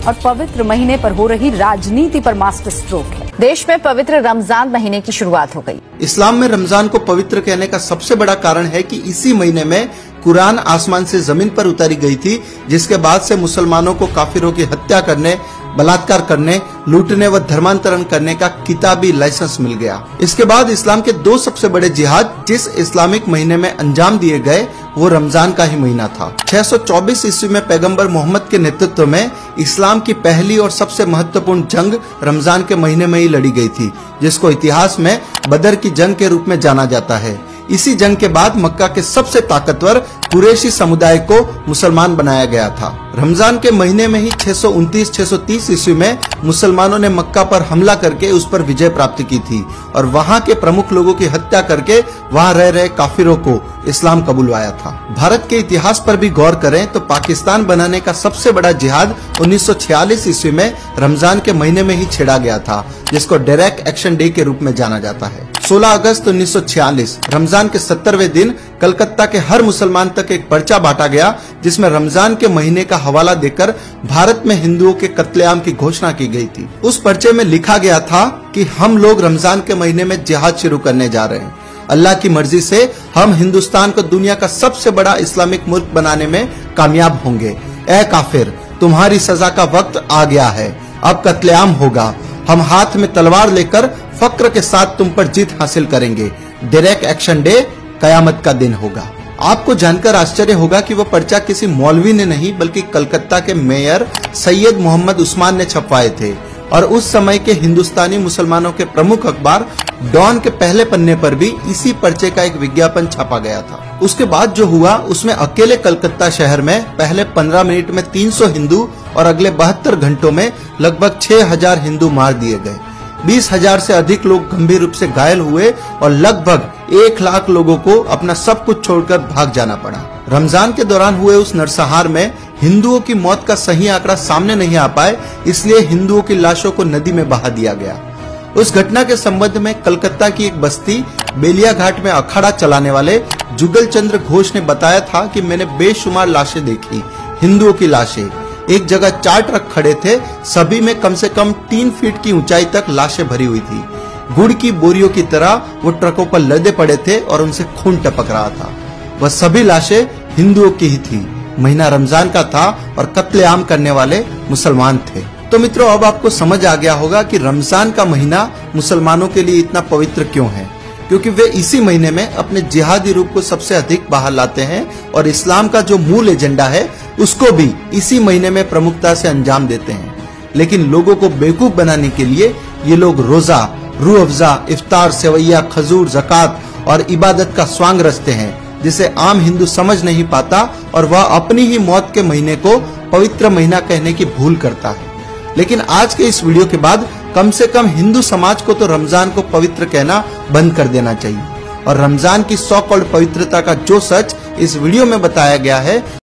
और पवित्र महीने पर हो रही राजनीति पर मास्टर स्ट्रोक है। देश में पवित्र रमजान महीने की शुरुआत हो गई। इस्लाम में रमजान को पवित्र कहने का सबसे बड़ा कारण है कि इसी महीने में कुरान आसमान से जमीन पर उतारी गई थी, जिसके बाद से मुसलमानों को काफिरों की हत्या करने, बलात्कार करने, लूटने व धर्मांतरण करने का किताबी लाइसेंस मिल गया। इसके बाद इस्लाम के दो सबसे बड़े जिहाद जिस इस्लामिक महीने में अंजाम दिए गए वो रमजान का ही महीना था। 624 ईस्वी में पैगंबर मोहम्मद के नेतृत्व में इस्लाम की पहली और सबसे महत्वपूर्ण जंग रमजान के महीने में ही लड़ी गई थी, जिसको इतिहास में बदर की जंग के रूप में जाना जाता है। इसी जंग के बाद मक्का के सबसे ताकतवर कुरैशी समुदाय को मुसलमान बनाया गया था। रमजान के महीने में ही 629-630 ईस्वी में मुसलमानों ने मक्का पर हमला करके उस पर विजय प्राप्त की थी और वहां के प्रमुख लोगों की हत्या करके वहां रह रहे काफिरों को इस्लाम कबूलवाया था। भारत के इतिहास पर भी गौर करें तो पाकिस्तान बनाने का सबसे बड़ा जिहाद 1946 ईस्वी में रमजान के महीने में ही छेड़ा गया था, जिसको डायरेक्ट एक्शन डे के रूप में जाना जाता है। 16 अगस्त 1946 रमजान के 70वें दिन कलकत्ता के हर मुसलमान तक एक पर्चा बांटा गया, जिसमें रमजान के महीने का हवाला देकर भारत में हिंदुओं के कत्लेआम की घोषणा की गई थी। उस पर्चे में लिखा गया था कि हम लोग रमजान के महीने में जिहाद शुरू करने जा रहे हैं। अल्लाह की मर्जी से हम हिंदुस्तान को दुनिया का सबसे बड़ा इस्लामिक मुल्क बनाने में कामयाब होंगे। ए काफिर, तुम्हारी सजा का वक्त आ गया है, अब कत्लेआम होगा। हम हाथ में तलवार लेकर फक्र के साथ तुम पर जीत हासिल करेंगे। डायरेक्ट एक्शन डे कयामत का दिन होगा। आपको जानकर आश्चर्य होगा कि वह पर्चा किसी मौलवी ने नहीं बल्कि कलकत्ता के मेयर सैयद मोहम्मद उस्मान ने छपवाए थे और उस समय के हिंदुस्तानी मुसलमानों के प्रमुख अखबार डॉन के पहले पन्ने पर भी इसी पर्चे का एक विज्ञापन छापा गया था। उसके बाद जो हुआ उसमें अकेले कलकत्ता शहर में पहले 15 मिनट में 300 हिंदू और अगले 72 घंटों में लगभग 6000 हिंदू मार दिए गए। 20,000 से अधिक लोग गंभीर रूप से घायल हुए और लगभग 1 लाख लोगों को अपना सब कुछ छोड़कर भाग जाना पड़ा। रमजान के दौरान हुए उस नरसंहार में हिंदुओं की मौत का सही आंकड़ा सामने नहीं आ पाए, इसलिए हिंदुओं की लाशों को नदी में बहा दिया गया। उस घटना के संबंध में कलकत्ता की एक बस्ती बेलिया घाट में अखाड़ा चलाने वाले जुगल चंद्र घोष ने बताया था कि मैंने बेशुमार लाशें देखी, हिंदुओं की लाशें। एक जगह 4 ट्रक खड़े थे, सभी में कम से कम 3 फीट की ऊंचाई तक लाशें भरी हुई थी। गुड़ की बोरियों की तरह वो ट्रकों पर लदे पड़े थे और उनसे खून टपक रहा था। वह सभी लाशें हिंदुओं की ही थी। महीना रमजान का था और कत्लेआम करने वाले मुसलमान थे। तो मित्रों, अब आपको समझ आ गया होगा कि रमजान का महीना मुसलमानों के लिए इतना पवित्र क्यों है, क्योंकि वे इसी महीने में अपने जिहादी रूप को सबसे अधिक बाहर लाते हैं और इस्लाम का जो मूल एजेंडा है उसको भी इसी महीने में प्रमुखता से अंजाम देते हैं। लेकिन लोगों को बेवकूफ बनाने के लिए ये लोग रोजा, रूह अफ़ज़ा, इफ्तार, सेवैया, खजूर, ज़कात और इबादत का स्वांग रचते हैं, जिसे आम हिंदू समझ नहीं पाता और वह अपनी ही मौत के महीने को पवित्र महीना कहने की भूल करता है। लेकिन आज के इस वीडियो के बाद कम से कम हिंदू समाज को तो रमजान को पवित्र कहना बंद कर देना चाहिए और रमजान की सो कॉल्ड पवित्रता का जो सच इस वीडियो में बताया गया है